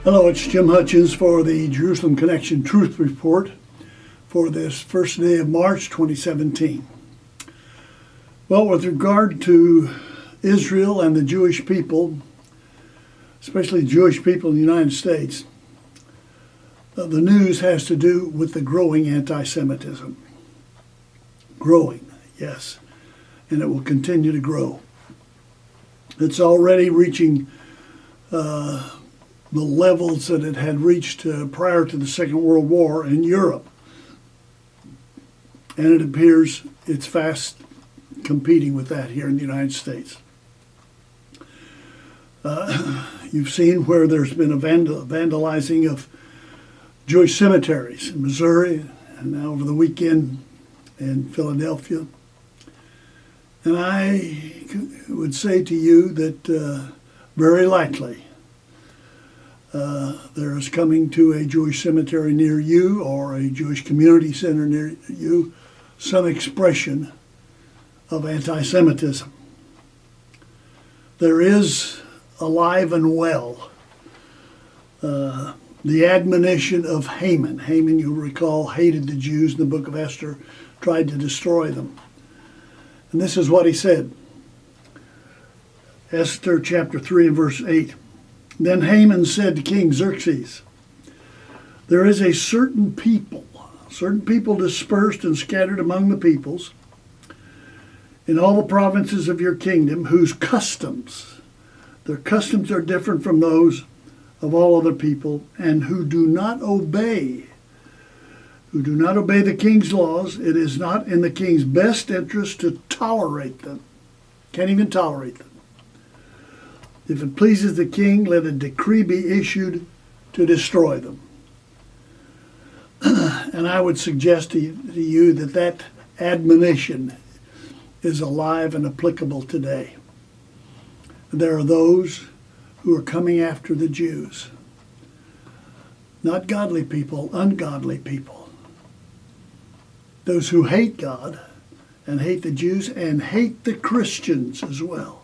Hello, it's Jim Hutchins for the Jerusalem Connection Truth Report for this first day of March 2017. Well, with regard to Israel and the Jewish people, especially Jewish people in the United States, the news has to do with the growing anti-Semitism. Growing, yes, and it will continue to grow. It's already reaching the levels that it had reached prior to the Second World War in Europe. And it appears it's fast competing with that here in the United States. You've seen where there's been a vandalizing of Jewish cemeteries in Missouri and now over the weekend in Philadelphia. And I would say to you that very likely there is coming to a Jewish cemetery near you or a Jewish community center near you some expression of anti-Semitism. There is alive and well the admonition of Haman. Haman, you recall, hated the Jews in the book of Esther, tried to destroy them. And this is what he said. Esther chapter 3 and verse 8. Then Haman said to King Xerxes, there is a certain people dispersed and scattered among the peoples in all the provinces of your kingdom, whose their customs are different from those of all other people, and who do not obey the king's laws. It is not in the king's best interest to tolerate them. Can't even tolerate them. If it pleases the king, let a decree be issued to destroy them. And I would suggest to you that admonition is alive and applicable today. There are those who are coming after the Jews. Not godly people, ungodly people. Those who hate God and hate the Jews and hate the Christians as well.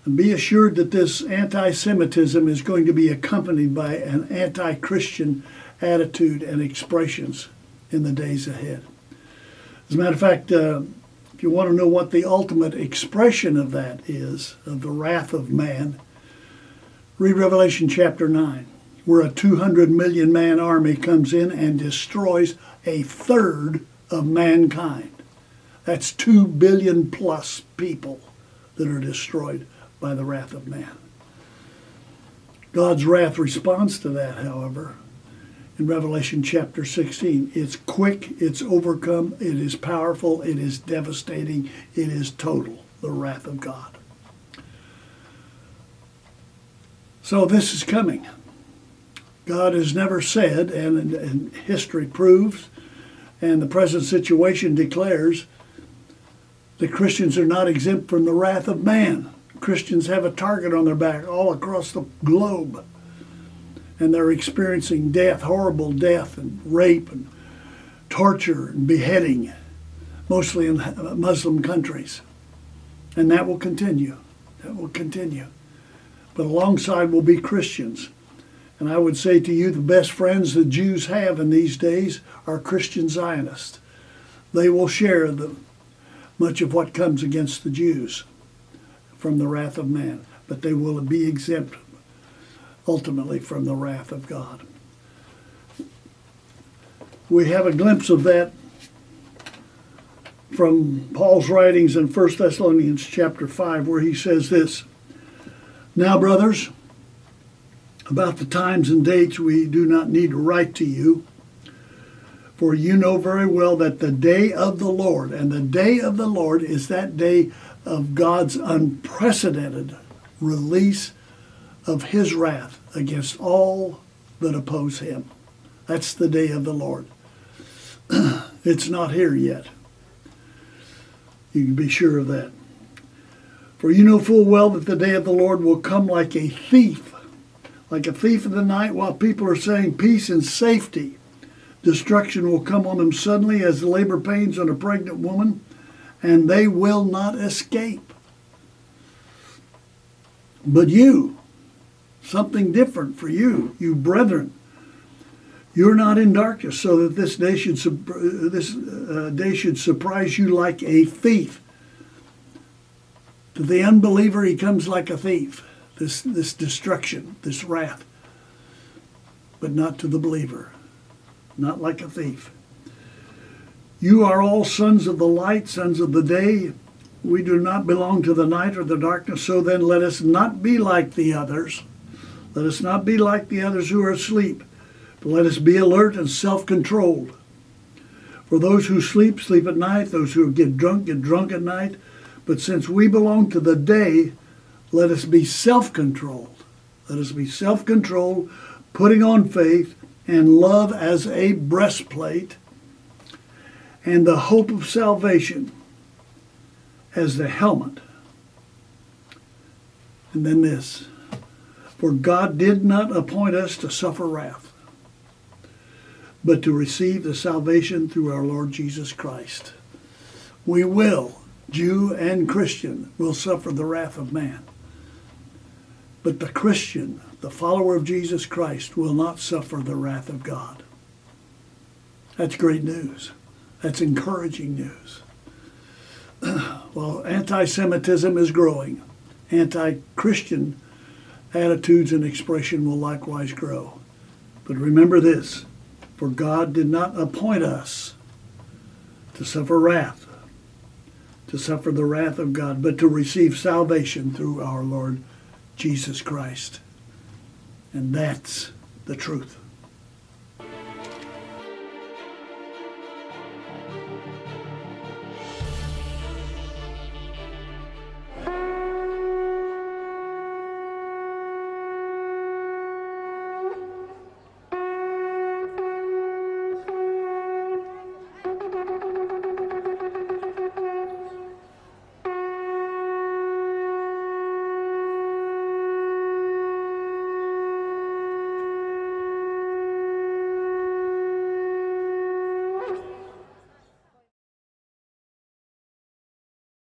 And be assured that this anti-Semitism is going to be accompanied by an anti-Christian attitude and expressions in the days ahead. As a matter of fact, if you want to know what the ultimate expression of that is, of the wrath of man, read Revelation chapter 9, where a 200 million man army comes in and destroys a third of mankind. That's 2 billion plus people that are destroyed by the wrath of man. God's wrath responds to that, however, in Revelation chapter 16. It's quick, it's overcome, it is powerful, it is devastating, it is total, the wrath of God. So this is coming. God has never said, and history proves, and the present situation declares, that Christians are not exempt from the wrath of man. Christians have a target on their back all across the globe. And they're experiencing death, horrible death, and rape, and torture, and beheading, mostly in Muslim countries. And that will continue. That will continue. But alongside will be Christians. And I would say to you, the best friends the Jews have in these days are Christian Zionists. They will share much of what comes against the Jews from the wrath of man, but they will be exempt ultimately from the wrath of God. We have a glimpse of that from Paul's writings in 1 Thessalonians chapter 5, where he says this, now, brothers, about the times and dates we do not need to write to you, for you know very well that the day of the Lord, and the day of the Lord is that day of God's unprecedented release of his wrath against all that oppose him. That's the day of the Lord. It's not here yet. You can be sure of that. For you know full well that the day of the Lord will come like a thief in the night, while people are saying peace and safety. Destruction will come on them suddenly as labor pains on a pregnant woman, and they will not escape. But you, something different for you, you brethren. You're not in darkness, so that this day should surprise you like a thief. To the unbeliever, he comes like a thief, this destruction, this wrath. But not to the believer, not like a thief. You are all sons of the light, sons of the day. We do not belong to the night or the darkness, so then let us not be like the others. Let us not be like the others who are asleep, but let us be alert and self-controlled. For those who sleep, sleep at night. Those who get drunk at night. But since we belong to the day, let us be self-controlled. Let us be self-controlled, putting on faith and love as a breastplate, and the hope of salvation as the helmet. And then this, for God did not appoint us to suffer wrath, but to receive the salvation through our Lord Jesus Christ. We will, Jew and Christian, will suffer the wrath of man. But the Christian, the follower of Jesus Christ, will not suffer the wrath of God. That's great news. That's encouraging news. Well, anti-Semitism is growing. Anti-Christian attitudes and expression will likewise grow. But remember this, for God did not appoint us to suffer wrath, to suffer the wrath of God, but to receive salvation through our Lord Jesus Christ. And that's the truth.